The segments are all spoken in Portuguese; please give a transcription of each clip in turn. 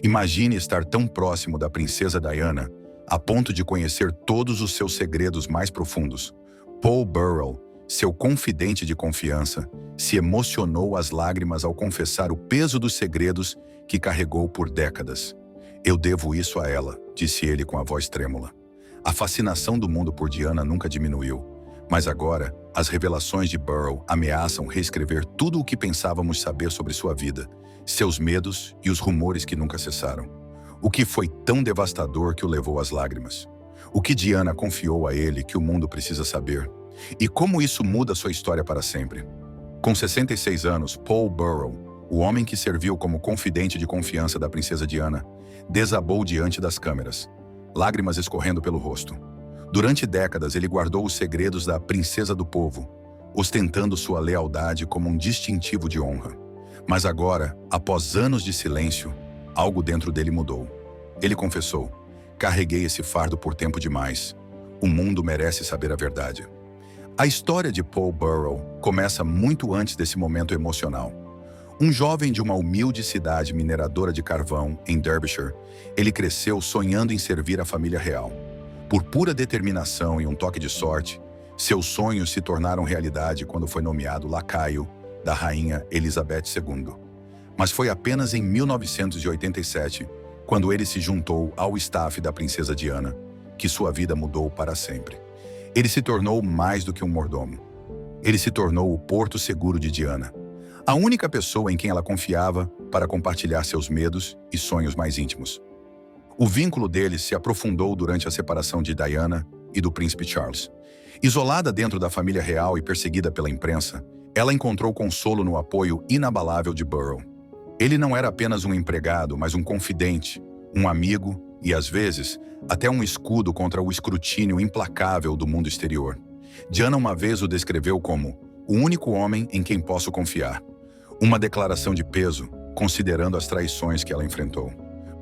Imagine estar tão próximo da princesa Diana, a ponto de conhecer todos os seus segredos mais profundos. Paul Burrell, seu confidente de confiança, se emocionou às lágrimas ao confessar o peso dos segredos que carregou por décadas. "Eu devo isso a ela", disse ele com a voz trêmula. A fascinação do mundo por Diana nunca diminuiu, mas agora as revelações de Burrell ameaçam reescrever tudo o que pensávamos saber sobre sua vida, seus medos e os rumores que nunca cessaram. O que foi tão devastador que o levou às lágrimas? O que Diana confiou a ele que o mundo precisa saber? E como isso muda sua história para sempre? Com 66 anos, Paul Burrell, o homem que serviu como confidente de confiança da princesa Diana, desabou diante das câmeras, lágrimas escorrendo pelo rosto. Durante décadas, ele guardou os segredos da princesa do povo, ostentando sua lealdade como um distintivo de honra. Mas agora, após anos de silêncio, algo dentro dele mudou. Ele confessou: "Carreguei esse fardo por tempo demais. O mundo merece saber a verdade." A história de Paul Burrell começa muito antes desse momento emocional. Um jovem de uma humilde cidade mineradora de carvão, em Derbyshire, ele cresceu sonhando em servir a família real. Por pura determinação e um toque de sorte, seus sonhos se tornaram realidade quando foi nomeado lacaio da rainha Elizabeth II. Mas foi apenas em 1987, quando ele se juntou ao staff da princesa Diana, que sua vida mudou para sempre. Ele se tornou mais do que um mordomo. Ele se tornou o porto seguro de Diana, a única pessoa em quem ela confiava para compartilhar seus medos e sonhos mais íntimos. O vínculo deles se aprofundou durante a separação de Diana e do príncipe Charles. Isolada dentro da família real e perseguida pela imprensa, ela encontrou consolo no apoio inabalável de Burrell. Ele não era apenas um empregado, mas um confidente, um amigo e, às vezes, até um escudo contra o escrutínio implacável do mundo exterior. Diana uma vez o descreveu como o único homem em quem posso confiar. Uma declaração de peso, considerando as traições que ela enfrentou.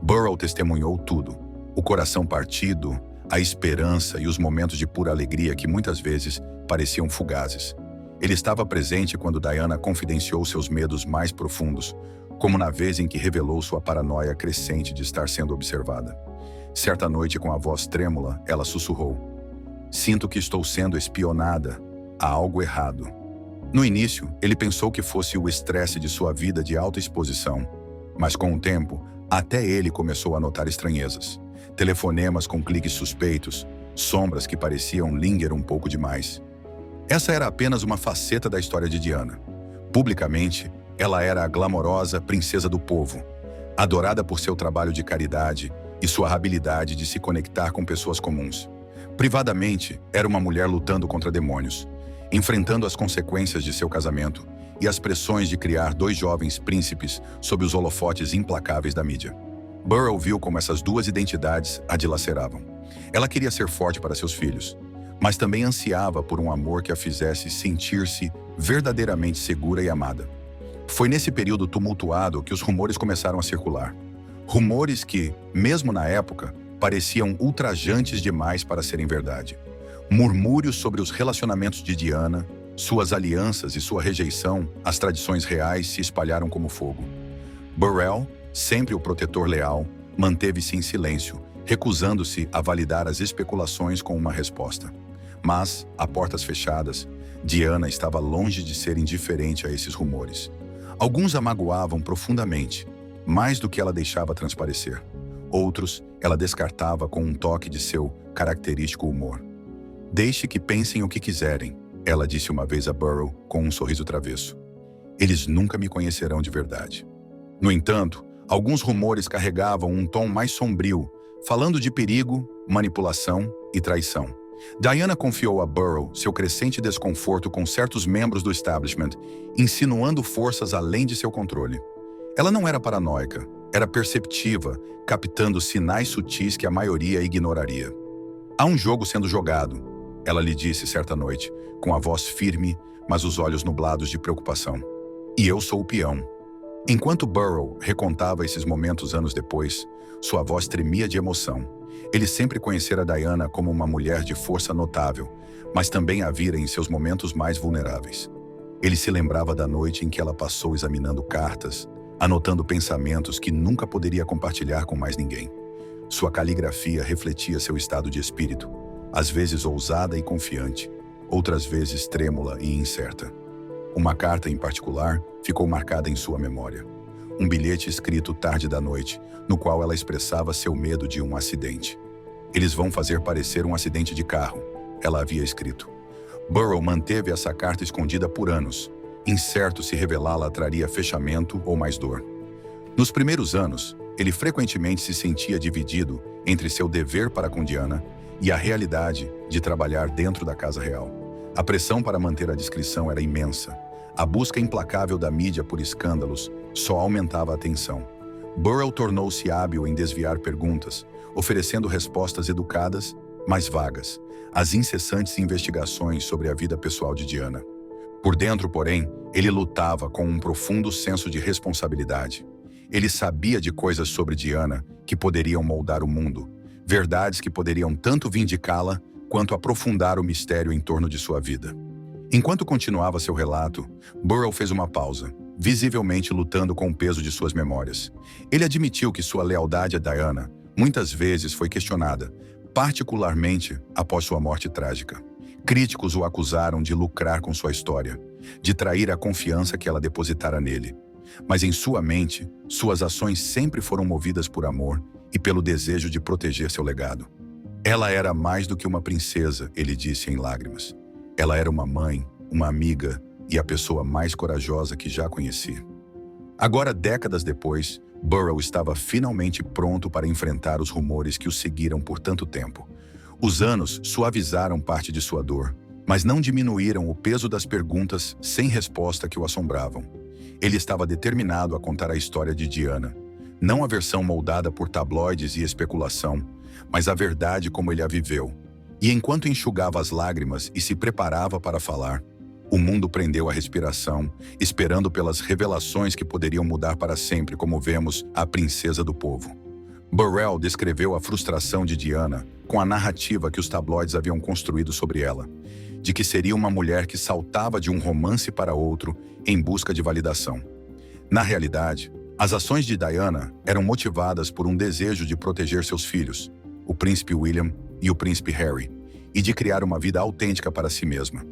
Burrell testemunhou tudo: o coração partido, a esperança e os momentos de pura alegria que muitas vezes pareciam fugazes. Ele estava presente quando Diana confidenciou seus medos mais profundos, como na vez em que revelou sua paranoia crescente de estar sendo observada. Certa noite, com a voz trêmula, ela sussurrou: "Sinto que estou sendo espionada. Há algo errado." No início, ele pensou que fosse o estresse de sua vida de alta exposição, mas com o tempo, até ele começou a notar estranhezas. Telefonemas com cliques suspeitos, sombras que pareciam linger um pouco demais. Essa era apenas uma faceta da história de Diana. Publicamente, ela era a glamourosa princesa do povo, adorada por seu trabalho de caridade e sua habilidade de se conectar com pessoas comuns. Privadamente, era uma mulher lutando contra demônios, enfrentando as consequências de seu casamento e as pressões de criar dois jovens príncipes sob os holofotes implacáveis da mídia. Burrell viu como essas duas identidades a dilaceravam. Ela queria ser forte para seus filhos, mas também ansiava por um amor que a fizesse sentir-se verdadeiramente segura e amada. Foi nesse período tumultuado que os rumores começaram a circular. Rumores que, mesmo na época, pareciam ultrajantes demais para serem verdade. Murmúrios sobre os relacionamentos de Diana, suas alianças e sua rejeição às tradições reais se espalharam como fogo. Burrell, sempre o protetor leal, manteve-se em silêncio, recusando-se a validar as especulações com uma resposta. Mas, a portas fechadas, Diana estava longe de ser indiferente a esses rumores. Alguns a magoavam profundamente, mais do que ela deixava transparecer. Outros, ela descartava com um toque de seu característico humor. "Deixe que pensem o que quiserem", ela disse uma vez a Burrell com um sorriso travesso. "Eles nunca me conhecerão de verdade." No entanto, alguns rumores carregavam um tom mais sombrio, falando de perigo, manipulação e traição. Diana confiou a Burrell seu crescente desconforto com certos membros do establishment, insinuando forças além de seu controle. Ela não era paranoica, era perceptiva, captando sinais sutis que a maioria ignoraria. "Há um jogo sendo jogado", ela lhe disse certa noite, com a voz firme, mas os olhos nublados de preocupação. "E eu sou o peão." Enquanto Burrell recontava esses momentos anos depois, sua voz tremia de emoção. Ele sempre conhecera Diana como uma mulher de força notável, mas também a vira em seus momentos mais vulneráveis. Ele se lembrava da noite em que ela passou examinando cartas, anotando pensamentos que nunca poderia compartilhar com mais ninguém. Sua caligrafia refletia seu estado de espírito, às vezes ousada e confiante, outras vezes trêmula e incerta. Uma carta em particular ficou marcada em sua memória. Um bilhete escrito tarde da noite, no qual ela expressava seu medo de um acidente. "Eles vão fazer parecer um acidente de carro", ela havia escrito. Burrell manteve essa carta escondida por anos, incerto se revelá-la traria fechamento ou mais dor. Nos primeiros anos, ele frequentemente se sentia dividido entre seu dever para com Diana e a realidade de trabalhar dentro da Casa Real. A pressão para manter a discrição era imensa. A busca implacável da mídia por escândalos só aumentava a tensão. Burrell tornou-se hábil em desviar perguntas, oferecendo respostas educadas, mas vagas, às incessantes investigações sobre a vida pessoal de Diana. Por dentro, porém, ele lutava com um profundo senso de responsabilidade. Ele sabia de coisas sobre Diana que poderiam moldar o mundo, verdades que poderiam tanto vindicá-la quanto aprofundar o mistério em torno de sua vida. Enquanto continuava seu relato, Burrell fez uma pausa, visivelmente lutando com o peso de suas memórias. Ele admitiu que sua lealdade a Diana muitas vezes foi questionada, particularmente após sua morte trágica. Críticos o acusaram de lucrar com sua história, de trair a confiança que ela depositara nele. Mas em sua mente, suas ações sempre foram movidas por amor e pelo desejo de proteger seu legado. "Ela era mais do que uma princesa", ele disse em lágrimas. "Ela era uma mãe, uma amiga e a pessoa mais corajosa que já conheci." Agora, décadas depois, Burrell estava finalmente pronto para enfrentar os rumores que o seguiram por tanto tempo. Os anos suavizaram parte de sua dor, mas não diminuíram o peso das perguntas sem resposta que o assombravam. Ele estava determinado a contar a história de Diana, não a versão moldada por tabloides e especulação, mas a verdade como ele a viveu. E enquanto enxugava as lágrimas e se preparava para falar, o mundo prendeu a respiração, esperando pelas revelações que poderiam mudar para sempre, como vemos a princesa do povo. Burrell descreveu a frustração de Diana com a narrativa que os tabloides haviam construído sobre ela, de que seria uma mulher que saltava de um romance para outro em busca de validação. Na realidade, as ações de Diana eram motivadas por um desejo de proteger seus filhos, o príncipe William e o príncipe Harry, e de criar uma vida autêntica para si mesma.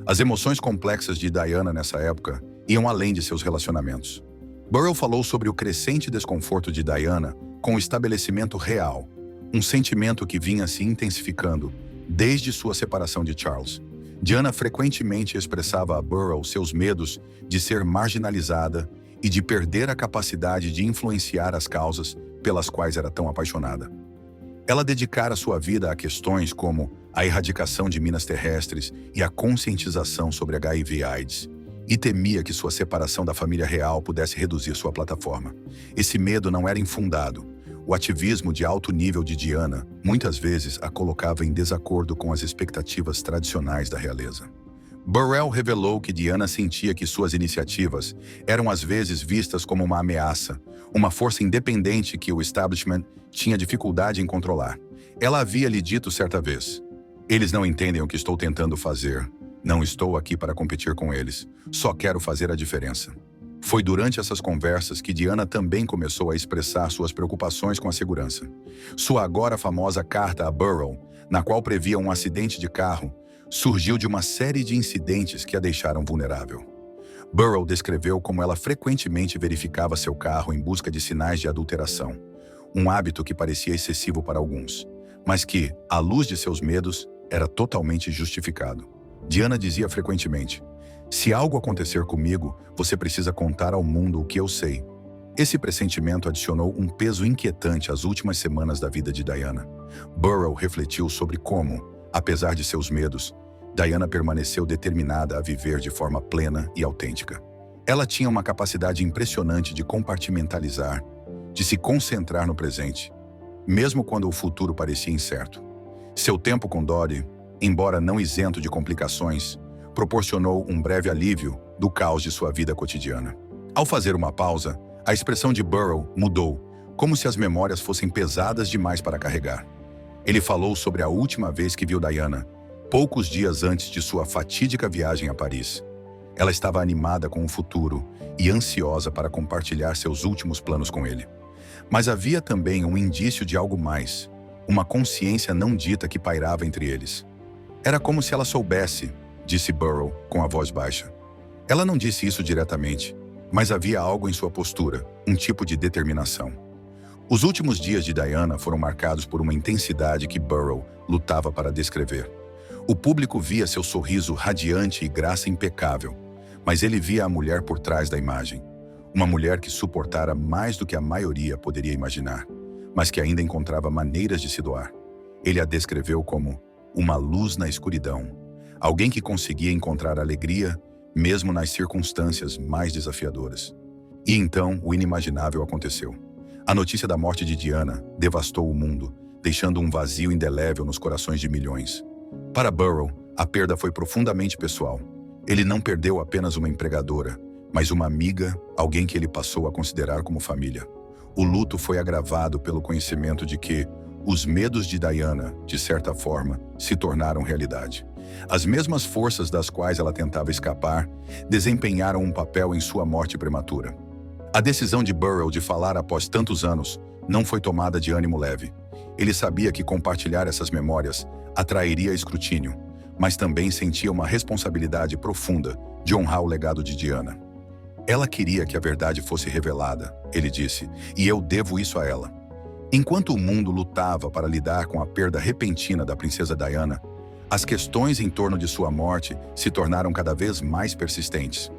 As emoções complexas de Diana nessa época iam além de seus relacionamentos. Burrell falou sobre o crescente desconforto de Diana com o estabelecimento real, um sentimento que vinha se intensificando desde sua separação de Charles. Diana frequentemente expressava a Burrell seus medos de ser marginalizada e de perder a capacidade de influenciar as causas pelas quais era tão apaixonada. Ela dedicara sua vida a questões como a erradicação de minas terrestres e a conscientização sobre HIV/AIDS, e temia que sua separação da família real pudesse reduzir sua plataforma. Esse medo não era infundado. O ativismo de alto nível de Diana muitas vezes a colocava em desacordo com as expectativas tradicionais da realeza. Burrell revelou que Diana sentia que suas iniciativas eram às vezes vistas como uma ameaça, uma força independente que o establishment tinha dificuldade em controlar. Ela havia lhe dito certa vez: "Eles não entendem o que estou tentando fazer. Não estou aqui para competir com eles. Só quero fazer a diferença." Foi durante essas conversas que Diana também começou a expressar suas preocupações com a segurança. Sua agora famosa carta a Burrell, na qual previa um acidente de carro, surgiu de uma série de incidentes que a deixaram vulnerável. Burrell descreveu como ela frequentemente verificava seu carro em busca de sinais de adulteração, um hábito que parecia excessivo para alguns, mas que, à luz de seus medos, era totalmente justificado. Diana dizia frequentemente: "Se algo acontecer comigo, você precisa contar ao mundo o que eu sei." Esse pressentimento adicionou um peso inquietante às últimas semanas da vida de Diana. Burrell refletiu sobre como, apesar de seus medos, Diana permaneceu determinada a viver de forma plena e autêntica. Ela tinha uma capacidade impressionante de compartimentalizar, de se concentrar no presente, mesmo quando o futuro parecia incerto. Seu tempo com Dottie, embora não isento de complicações, proporcionou um breve alívio do caos de sua vida cotidiana. Ao fazer uma pausa, a expressão de Burrell mudou, como se as memórias fossem pesadas demais para carregar. Ele falou sobre a última vez que viu Diana, poucos dias antes de sua fatídica viagem a Paris. Ela estava animada com o futuro e ansiosa para compartilhar seus últimos planos com ele. Mas havia também um indício de algo mais, uma consciência não dita que pairava entre eles. Era como se ela soubesse, disse Burrow com a voz baixa. Ela não disse isso diretamente, mas havia algo em sua postura, um tipo de determinação. Os últimos dias de Diana foram marcados por uma intensidade que Burrow lutava para descrever. O público via seu sorriso radiante e graça impecável, mas ele via a mulher por trás da imagem. Uma mulher que suportara mais do que a maioria poderia imaginar, mas que ainda encontrava maneiras de se doar. Ele a descreveu como uma luz na escuridão, alguém que conseguia encontrar alegria mesmo nas circunstâncias mais desafiadoras. E então o inimaginável aconteceu. A notícia da morte de Diana devastou o mundo, deixando um vazio indelével nos corações de milhões. Para Burrow, a perda foi profundamente pessoal. Ele não perdeu apenas uma empregadora, mas uma amiga, alguém que ele passou a considerar como família. O luto foi agravado pelo conhecimento de que os medos de Diana, de certa forma, se tornaram realidade. As mesmas forças das quais ela tentava escapar desempenharam um papel em sua morte prematura. A decisão de Burrow de falar após tantos anos não foi tomada de ânimo leve. Ele sabia que compartilhar essas memórias atrairia escrutínio, mas também sentia uma responsabilidade profunda de honrar o legado de Diana. Ela queria que a verdade fosse revelada, ele disse, e eu devo isso a ela. Enquanto o mundo lutava para lidar com a perda repentina da princesa Diana, as questões em torno de sua morte se tornaram cada vez mais persistentes.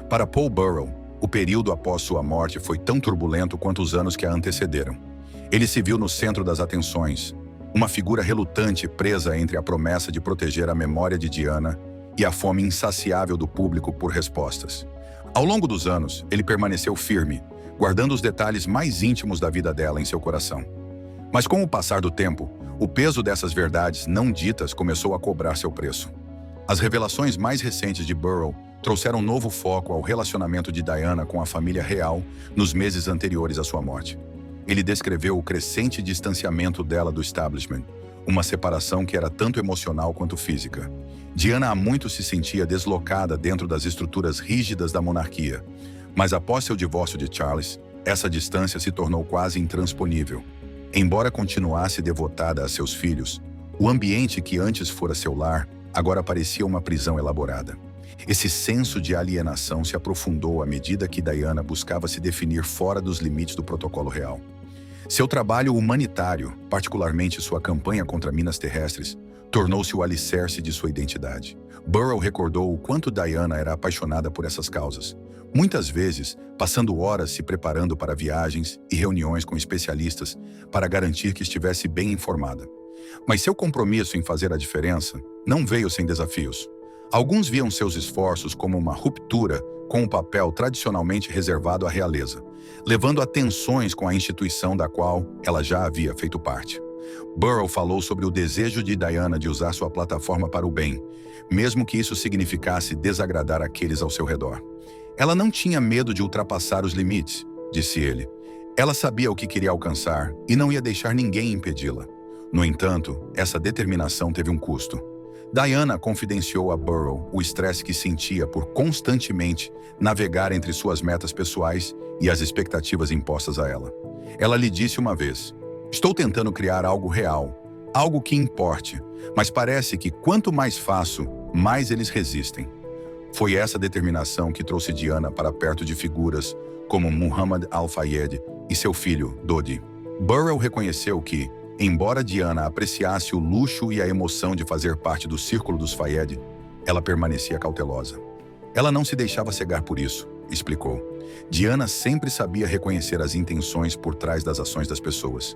Para Paul Burrow, o período após sua morte foi tão turbulento quanto os anos que a antecederam. Ele se viu no centro das atenções, uma figura relutante presa entre a promessa de proteger a memória de Diana e a fome insaciável do público por respostas. Ao longo dos anos, ele permaneceu firme, guardando os detalhes mais íntimos da vida dela em seu coração. Mas com o passar do tempo, o peso dessas verdades não ditas começou a cobrar seu preço. As revelações mais recentes de Burrow trouxeram um novo foco ao relacionamento de Diana com a família real nos meses anteriores à sua morte. Ele descreveu o crescente distanciamento dela do establishment, uma separação que era tanto emocional quanto física. Diana há muito se sentia deslocada dentro das estruturas rígidas da monarquia, mas após seu divórcio de Charles, essa distância se tornou quase intransponível. Embora continuasse devotada a seus filhos, o ambiente que antes fora seu lar agora parecia uma prisão elaborada. Esse senso de alienação se aprofundou à medida que Diana buscava se definir fora dos limites do protocolo real. Seu trabalho humanitário, particularmente sua campanha contra minas terrestres, tornou-se o alicerce de sua identidade. Burrow recordou o quanto Diana era apaixonada por essas causas, muitas vezes passando horas se preparando para viagens e reuniões com especialistas para garantir que estivesse bem informada. Mas seu compromisso em fazer a diferença não veio sem desafios. Alguns viam seus esforços como uma ruptura com o papel tradicionalmente reservado à realeza, levando a tensões com a instituição da qual ela já havia feito parte. Burrow falou sobre o desejo de Diana de usar sua plataforma para o bem, mesmo que isso significasse desagradar aqueles ao seu redor. Ela não tinha medo de ultrapassar os limites, disse ele. Ela sabia o que queria alcançar e não ia deixar ninguém impedi-la. No entanto, essa determinação teve um custo. Diana confidenciou a Burrow o estresse que sentia por constantemente navegar entre suas metas pessoais e as expectativas impostas a ela. Ela lhe disse uma vez: "Estou tentando criar algo real, algo que importe, mas parece que quanto mais faço, mais eles resistem." Foi essa determinação que trouxe Diana para perto de figuras como Muhammad Al-Fayed e seu filho, Dodi. Burrow reconheceu que, embora Diana apreciasse o luxo e a emoção de fazer parte do círculo dos Fayed, ela permanecia cautelosa. Ela não se deixava cegar por isso, explicou. Diana sempre sabia reconhecer as intenções por trás das ações das pessoas.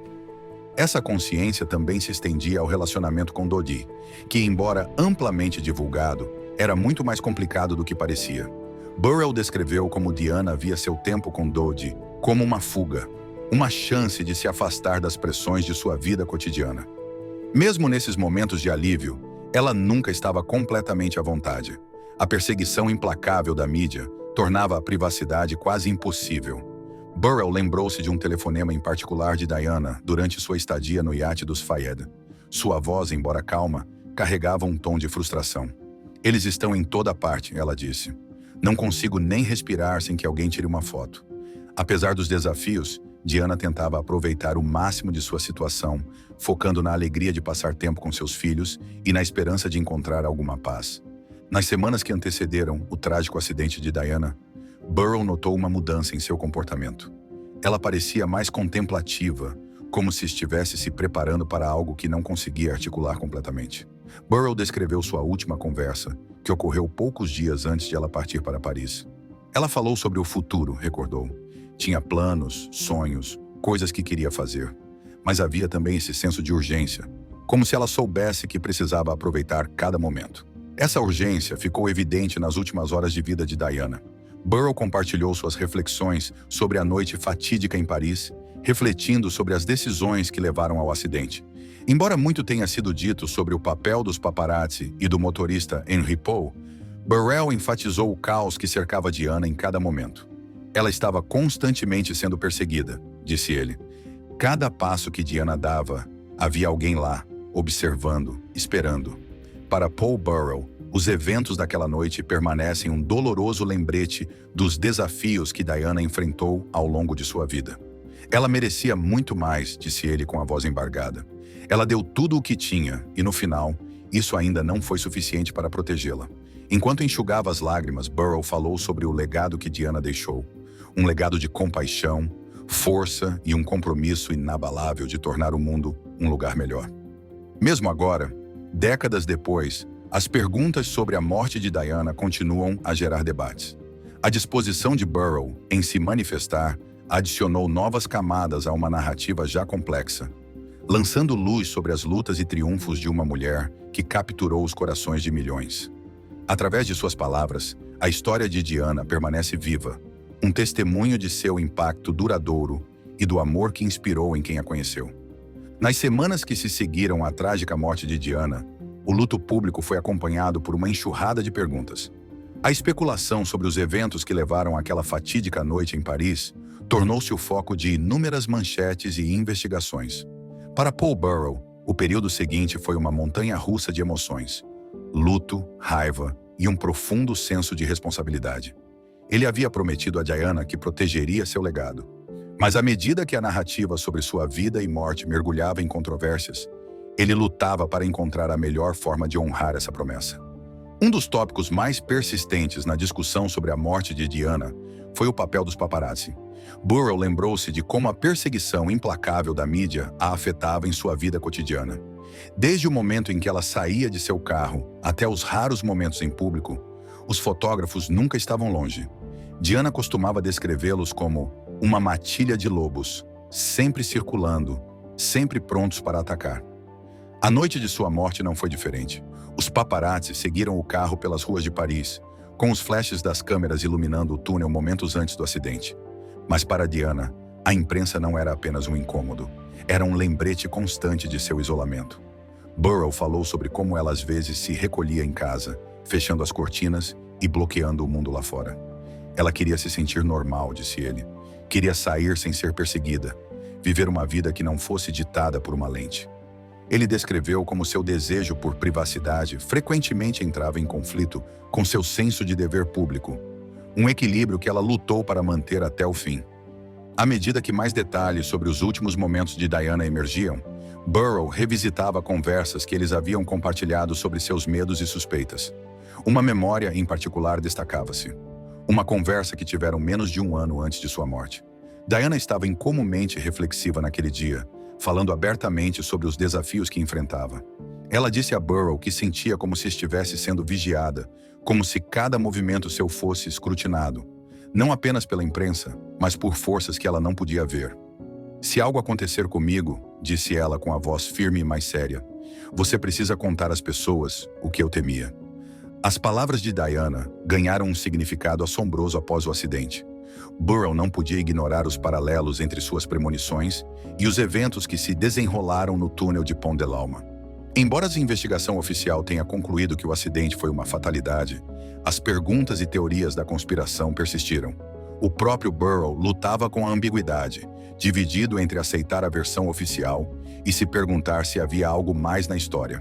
Essa consciência também se estendia ao relacionamento com Dodi, que, embora amplamente divulgado, era muito mais complicado do que parecia. Burrow descreveu como Diana via seu tempo com Dodi como uma fuga, uma chance de se afastar das pressões de sua vida cotidiana. Mesmo nesses momentos de alívio, ela nunca estava completamente à vontade. A perseguição implacável da mídia tornava a privacidade quase impossível. Burrow lembrou-se de um telefonema em particular de Diana durante sua estadia no iate dos Fayed. Sua voz, embora calma, carregava um tom de frustração. "Eles estão em toda parte", ela disse. Não consigo nem respirar sem que alguém tire uma foto. Apesar dos desafios, Diana tentava aproveitar o máximo de sua situação, focando na alegria de passar tempo com seus filhos e na esperança de encontrar alguma paz. Nas semanas que antecederam o trágico acidente de Diana, Burrell notou uma mudança em seu comportamento. Ela parecia mais contemplativa, como se estivesse se preparando para algo que não conseguia articular completamente. Burrell descreveu sua última conversa, que ocorreu poucos dias antes de ela partir para Paris. Ela falou sobre o futuro, recordou. Tinha planos, sonhos, coisas que queria fazer. Mas havia também esse senso de urgência, como se ela soubesse que precisava aproveitar cada momento. Essa urgência ficou evidente nas últimas horas de vida de Diana. Burrell compartilhou suas reflexões sobre a noite fatídica em Paris, refletindo sobre as decisões que levaram ao acidente. Embora muito tenha sido dito sobre o papel dos paparazzi e do motorista Henry Paul, Burrell enfatizou o caos que cercava Diana em cada momento. Ela estava constantemente sendo perseguida, disse ele. Cada passo que Diana dava, havia alguém lá, observando, esperando. Para Paul Burrell, os eventos daquela noite permanecem um doloroso lembrete dos desafios que Diana enfrentou ao longo de sua vida. Ela merecia muito mais, disse ele com a voz embargada. Ela deu tudo o que tinha e, no final, isso ainda não foi suficiente para protegê-la. Enquanto enxugava as lágrimas, Burrell falou sobre o legado que Diana deixou. Um legado de compaixão, força e um compromisso inabalável de tornar o mundo um lugar melhor. Mesmo agora, décadas depois, as perguntas sobre a morte de Diana continuam a gerar debates. A disposição de Burrell em se manifestar adicionou novas camadas a uma narrativa já complexa, lançando luz sobre as lutas e triunfos de uma mulher que capturou os corações de milhões. Através de suas palavras, a história de Diana permanece viva, um testemunho de seu impacto duradouro e do amor que inspirou em quem a conheceu. Nas semanas que se seguiram à trágica morte de Diana, o luto público foi acompanhado por uma enxurrada de perguntas. A especulação sobre os eventos que levaram àquela fatídica noite em Paris tornou-se o foco de inúmeras manchetes e investigações. Para Paul Burrell, o período seguinte foi uma montanha-russa de emoções, luto, raiva e um profundo senso de responsabilidade. Ele havia prometido a Diana que protegeria seu legado. Mas à medida que a narrativa sobre sua vida e morte mergulhava em controvérsias, ele lutava para encontrar a melhor forma de honrar essa promessa. Um dos tópicos mais persistentes na discussão sobre a morte de Diana foi o papel dos paparazzi. Burrell lembrou-se de como a perseguição implacável da mídia a afetava em sua vida cotidiana. Desde o momento em que ela saía de seu carro até os raros momentos em público, os fotógrafos nunca estavam longe. Diana costumava descrevê-los como uma matilha de lobos, sempre circulando, sempre prontos para atacar. A noite de sua morte não foi diferente. Os paparazzi seguiram o carro pelas ruas de Paris, com os flashes das câmeras iluminando o túnel momentos antes do acidente. Mas para Diana, a imprensa não era apenas um incômodo, era um lembrete constante de seu isolamento. Burrell falou sobre como ela às vezes se recolhia em casa, fechando as cortinas e bloqueando o mundo lá fora. Ela queria se sentir normal, disse ele. Queria sair sem ser perseguida, viver uma vida que não fosse ditada por uma lente. Ele descreveu como seu desejo por privacidade frequentemente entrava em conflito com seu senso de dever público, um equilíbrio que ela lutou para manter até o fim. À medida que mais detalhes sobre os últimos momentos de Diana emergiam, Burrell revisitava conversas que eles haviam compartilhado sobre seus medos e suspeitas. Uma memória em particular destacava-se. Uma conversa que tiveram menos de um ano antes de sua morte. Diana estava incomumente reflexiva naquele dia, falando abertamente sobre os desafios que enfrentava. Ela disse a Burrell que sentia como se estivesse sendo vigiada, como se cada movimento seu fosse escrutinado, não apenas pela imprensa, mas por forças que ela não podia ver. Se algo acontecer comigo, disse ela com a voz firme e mais séria, você precisa contar às pessoas o que eu temia. As palavras de Diana ganharam um significado assombroso após o acidente. Burrell não podia ignorar os paralelos entre suas premonições e os eventos que se desenrolaram no túnel de Pont de l'Alma. Embora a investigação oficial tenha concluído que o acidente foi uma fatalidade, as perguntas e teorias da conspiração persistiram. O próprio Burrell lutava com a ambiguidade, dividido entre aceitar a versão oficial e se perguntar se havia algo mais na história.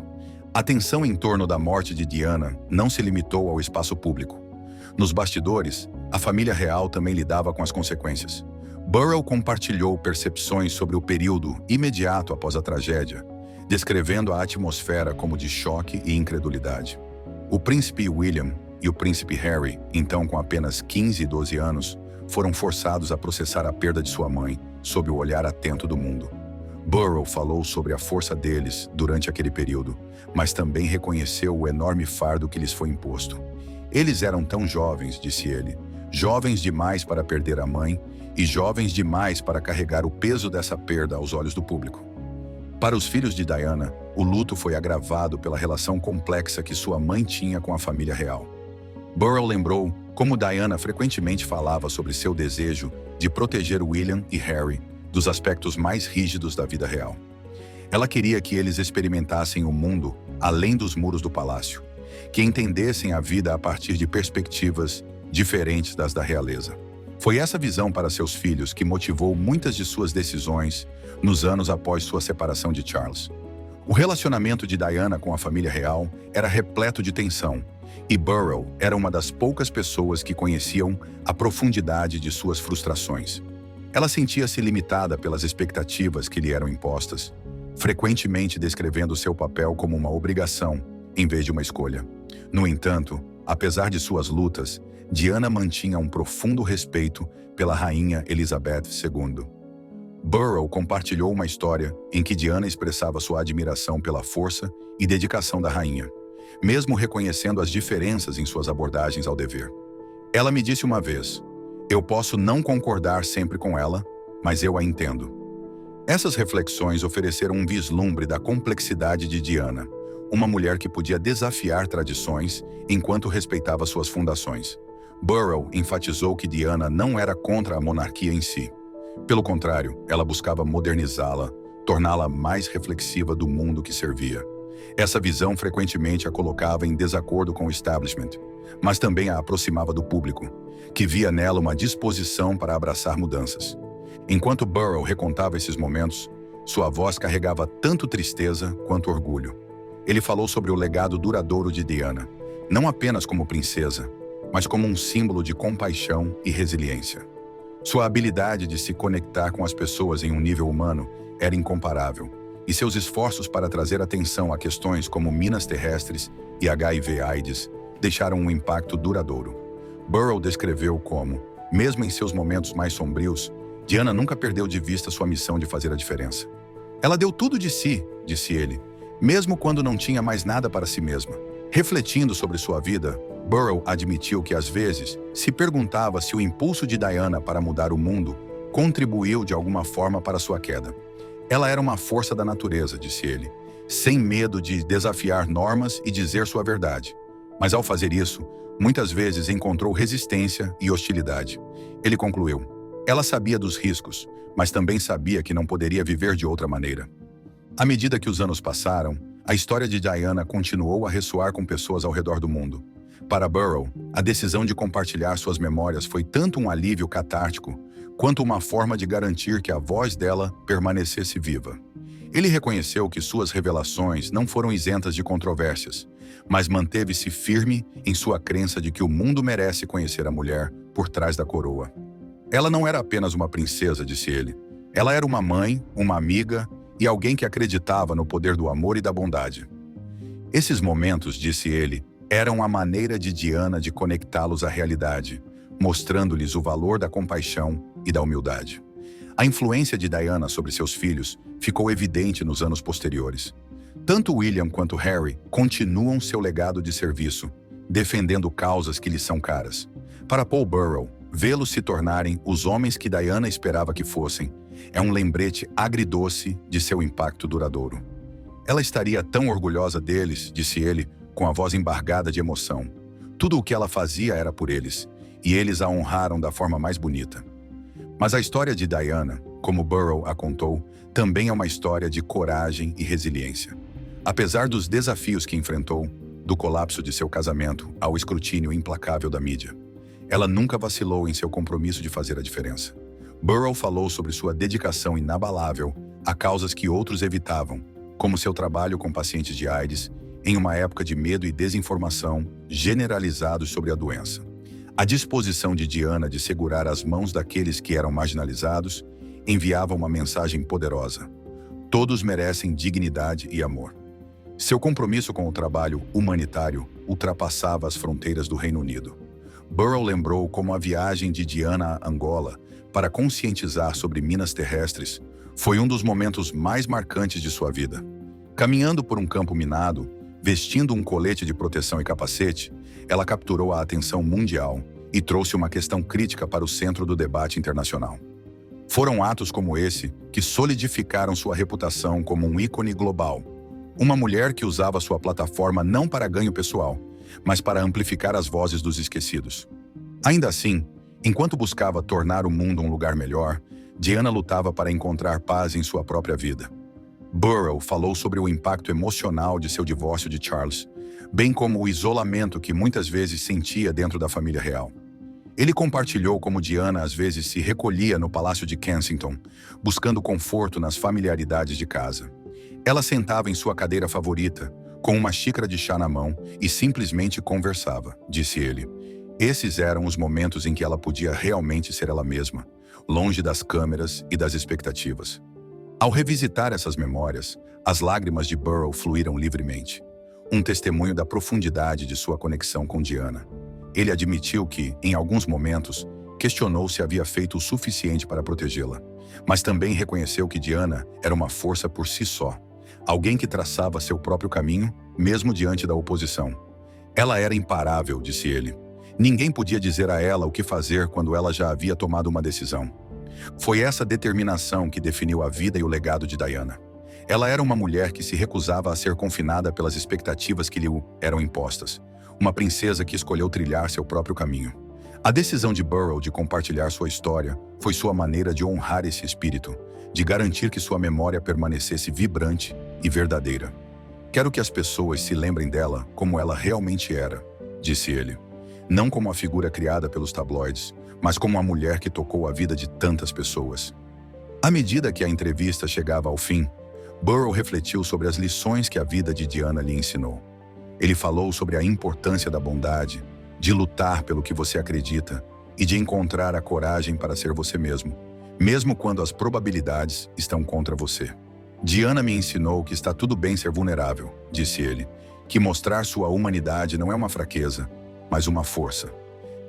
A tensão em torno da morte de Diana não se limitou ao espaço público. Nos bastidores, a família real também lidava com as consequências. Burrell compartilhou percepções sobre o período imediato após a tragédia, descrevendo a atmosfera como de choque e incredulidade. O príncipe William e o príncipe Harry, então com apenas 15 e 12 anos, foram forçados a processar a perda de sua mãe sob o olhar atento do mundo. Burrell falou sobre a força deles durante aquele período, mas também reconheceu o enorme fardo que lhes foi imposto. Eles eram tão jovens, disse ele, jovens demais para perder a mãe e jovens demais para carregar o peso dessa perda aos olhos do público. Para os filhos de Diana, o luto foi agravado pela relação complexa que sua mãe tinha com a família real. Burrell lembrou como Diana frequentemente falava sobre seu desejo de proteger William e Harry dos aspectos mais rígidos da vida real. Ela queria que eles experimentassem o mundo além dos muros do palácio, que entendessem a vida a partir de perspectivas diferentes das da realeza. Foi essa visão para seus filhos que motivou muitas de suas decisões nos anos após sua separação de Charles. O relacionamento de Diana com a família real era repleto de tensão, e Burrell era uma das poucas pessoas que conheciam a profundidade de suas frustrações. Ela sentia-se limitada pelas expectativas que lhe eram impostas, frequentemente descrevendo seu papel como uma obrigação, em vez de uma escolha. No entanto, apesar de suas lutas, Diana mantinha um profundo respeito pela rainha Elizabeth II. Burrell compartilhou uma história em que Diana expressava sua admiração pela força e dedicação da rainha, mesmo reconhecendo as diferenças em suas abordagens ao dever. Ela me disse uma vez: "Eu posso não concordar sempre com ela, mas eu a entendo." Essas reflexões ofereceram um vislumbre da complexidade de Diana, uma mulher que podia desafiar tradições enquanto respeitava suas fundações. Burrell enfatizou que Diana não era contra a monarquia em si. Pelo contrário, ela buscava modernizá-la, torná-la mais reflexiva do mundo que servia. Essa visão frequentemente a colocava em desacordo com o establishment, mas também a aproximava do público, que via nela uma disposição para abraçar mudanças. Enquanto Burrell recontava esses momentos, sua voz carregava tanto tristeza quanto orgulho. Ele falou sobre o legado duradouro de Diana, não apenas como princesa, mas como um símbolo de compaixão e resiliência. Sua habilidade de se conectar com as pessoas em um nível humano era incomparável, e seus esforços para trazer atenção a questões como minas terrestres e HIV/AIDS deixaram um impacto duradouro. Burrell descreveu como, mesmo em seus momentos mais sombrios, Diana nunca perdeu de vista sua missão de fazer a diferença. Ela deu tudo de si, disse ele, mesmo quando não tinha mais nada para si mesma. Refletindo sobre sua vida, Burrell admitiu que às vezes se perguntava se o impulso de Diana para mudar o mundo contribuiu de alguma forma para sua queda. Ela era uma força da natureza, disse ele, sem medo de desafiar normas e dizer sua verdade. Mas ao fazer isso, muitas vezes encontrou resistência e hostilidade. Ele concluiu: ela sabia dos riscos, mas também sabia que não poderia viver de outra maneira. À medida que os anos passaram, a história de Diana continuou a ressoar com pessoas ao redor do mundo. Para Burrell, a decisão de compartilhar suas memórias foi tanto um alívio catártico, quanto uma forma de garantir que a voz dela permanecesse viva. Ele reconheceu que suas revelações não foram isentas de controvérsias, mas manteve-se firme em sua crença de que o mundo merece conhecer a mulher por trás da coroa. Ela não era apenas uma princesa, disse ele. Ela era uma mãe, uma amiga e alguém que acreditava no poder do amor e da bondade. Esses momentos, disse ele, eram a maneira de Diana de conectá-los à realidade, mostrando-lhes o valor da compaixão e da humildade. A influência de Diana sobre seus filhos ficou evidente nos anos posteriores. Tanto William quanto Harry continuam seu legado de serviço, defendendo causas que lhes são caras. Para Paul Burrell, vê-los se tornarem os homens que Diana esperava que fossem é um lembrete agridoce de seu impacto duradouro. Ela estaria tão orgulhosa deles, disse ele, com a voz embargada de emoção. Tudo o que ela fazia era por eles, e eles a honraram da forma mais bonita. Mas a história de Diana, como Burrell a contou, também é uma história de coragem e resiliência. Apesar dos desafios que enfrentou, do colapso de seu casamento ao escrutínio implacável da mídia, ela nunca vacilou em seu compromisso de fazer a diferença. Burrell falou sobre sua dedicação inabalável a causas que outros evitavam, como seu trabalho com pacientes de AIDS, em uma época de medo e desinformação generalizados sobre a doença. A disposição de Diana de segurar as mãos daqueles que eram marginalizados enviava uma mensagem poderosa. Todos merecem dignidade e amor. Seu compromisso com o trabalho humanitário ultrapassava as fronteiras do Reino Unido. Burrell lembrou como a viagem de Diana a Angola para conscientizar sobre minas terrestres foi um dos momentos mais marcantes de sua vida. Caminhando por um campo minado, vestindo um colete de proteção e capacete, ela capturou a atenção mundial e trouxe uma questão crítica para o centro do debate internacional. Foram atos como esse que solidificaram sua reputação como um ícone global. Uma mulher que usava sua plataforma não para ganho pessoal, mas para amplificar as vozes dos esquecidos. Ainda assim, enquanto buscava tornar o mundo um lugar melhor, Diana lutava para encontrar paz em sua própria vida. Burrell falou sobre o impacto emocional de seu divórcio de Charles, bem como o isolamento que muitas vezes sentia dentro da família real. Ele compartilhou como Diana às vezes se recolhia no Palácio de Kensington, buscando conforto nas familiaridades de casa. Ela sentava em sua cadeira favorita, com uma xícara de chá na mão e simplesmente conversava, disse ele. Esses eram os momentos em que ela podia realmente ser ela mesma, longe das câmeras e das expectativas. Ao revisitar essas memórias, as lágrimas de Burrell fluíram livremente, um testemunho da profundidade de sua conexão com Diana. Ele admitiu que, em alguns momentos, questionou se havia feito o suficiente para protegê-la, mas também reconheceu que Diana era uma força por si só, alguém que traçava seu próprio caminho, mesmo diante da oposição. Ela era imparável, disse ele. Ninguém podia dizer a ela o que fazer quando ela já havia tomado uma decisão. Foi essa determinação que definiu a vida e o legado de Diana. Ela era uma mulher que se recusava a ser confinada pelas expectativas que lhe eram impostas. Uma princesa que escolheu trilhar seu próprio caminho. A decisão de Burrell de compartilhar sua história foi sua maneira de honrar esse espírito, de garantir que sua memória permanecesse vibrante e verdadeira. Quero que as pessoas se lembrem dela como ela realmente era, disse ele. Não como a figura criada pelos tabloides, mas como a mulher que tocou a vida de tantas pessoas. À medida que a entrevista chegava ao fim, Burrell refletiu sobre as lições que a vida de Diana lhe ensinou. Ele falou sobre a importância da bondade, de lutar pelo que você acredita e de encontrar a coragem para ser você mesmo quando as probabilidades estão contra você. Diana me ensinou que está tudo bem ser vulnerável, disse ele, que mostrar sua humanidade não é uma fraqueza, mas uma força.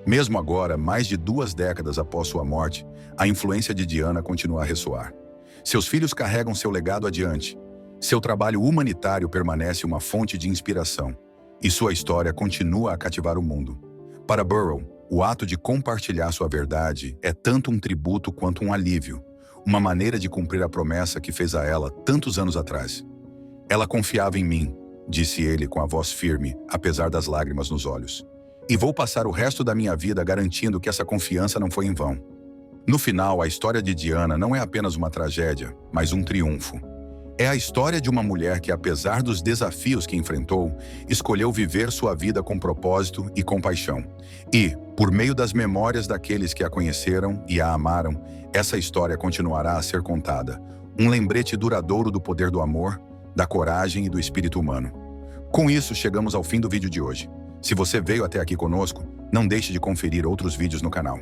Mesmo agora, mais de 2 décadas após sua morte, a influência de Diana continua a ressoar. Seus filhos carregam seu legado adiante. Seu trabalho humanitário permanece uma fonte de inspiração, e sua história continua a cativar o mundo. Para Burrell, o ato de compartilhar sua verdade é tanto um tributo quanto um alívio, uma maneira de cumprir a promessa que fez a ela tantos anos atrás. Ela confiava em mim, disse ele com a voz firme, apesar das lágrimas nos olhos. E vou passar o resto da minha vida garantindo que essa confiança não foi em vão. No final, a história de Diana não é apenas uma tragédia, mas um triunfo. É a história de uma mulher que, apesar dos desafios que enfrentou, escolheu viver sua vida com propósito e compaixão. E, por meio das memórias daqueles que a conheceram e a amaram, essa história continuará a ser contada. Um lembrete duradouro do poder do amor, da coragem e do espírito humano. Com isso, chegamos ao fim do vídeo de hoje. Se você veio até aqui conosco, não deixe de conferir outros vídeos no canal.